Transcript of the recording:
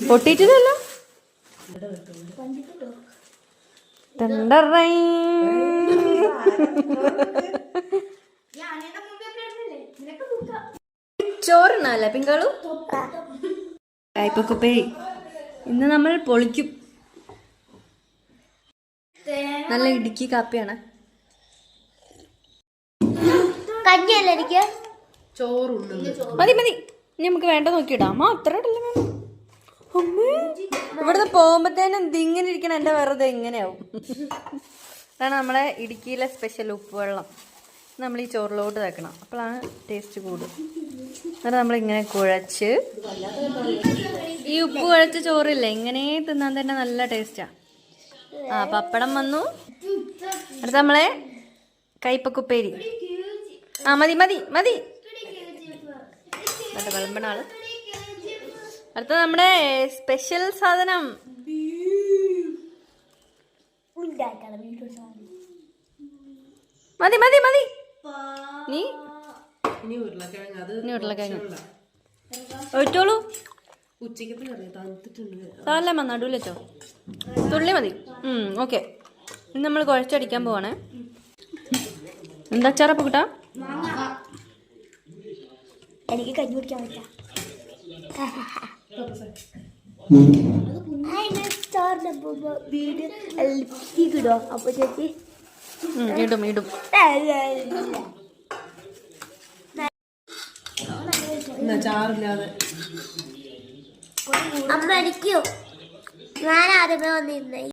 പൊട്ടിയിട്ടില്ലല്ലോ. ചോറിനല്ല പിങ്കളു കയ്പക്കുപ്പേരി ഇന്ന് നമ്മൾ പൊളിക്കും. നല്ല ഇടുക്കി കാപ്പിയാണ്. മതി മതി, ഇനി നമുക്ക് വേണ്ട നോക്കിയിടാം. അമ്മ അത്ര ഇടല്ലേ വേണം. ഇവിടുന്ന് പോകുമ്പത്തേനും ഇങ്ങനെ ഇരിക്കണം. എന്റെ വെറുതെ എങ്ങനെയാവും. അതാണ് നമ്മളെ ഇടുക്കിയിലെ സ്പെഷ്യൽ ഉപ്പുവെള്ളം. നമ്മൾ ഈ ചോറിലോട്ട് വെക്കണം, അപ്പോഴാണ് ടേസ്റ്റ് കൂടും. എന്നിട്ട് നമ്മളിങ്ങനെ കുഴച്ച്, ഈ ഉപ്പ് കുഴച്ച ചോറില്ലേ ഇങ്ങനെ തിന്നാൻ തന്നെ നല്ല ടേസ്റ്റാ. പപ്പടം വന്നു. അടുത്ത നമ്മളെ കയ്പക്കുപ്പേരി. മതി മതി മതി. വിളമ്പണ ആള്. അടുത്ത നമ്മുടെ സ്പെഷ്യൽ സാധനം മതി മതി മതി. നീ ഉരുളക്കിഴങ്ങ് ഒഴിച്ചോളൂ. സാറല്ല നടുവിൽ വെച്ചോ, തുള്ളി മതി. ഓക്കെ, ഇനി നമ്മൾ കുഴച്ചടിക്കാൻ പോവാണ്. എന്താ അച്ചാറപ്പ് കിട്ടാ? എനിക്ക് കഞ്ഞി കുടിക്കാൻ പറ്റാ. വീട് അപ്പൊ ചേച്ചി ഇടും ഇടും. അമ്മ അടിക്കോ? ഞാൻ ആദ്യമേ വന്നിരുന്നേ.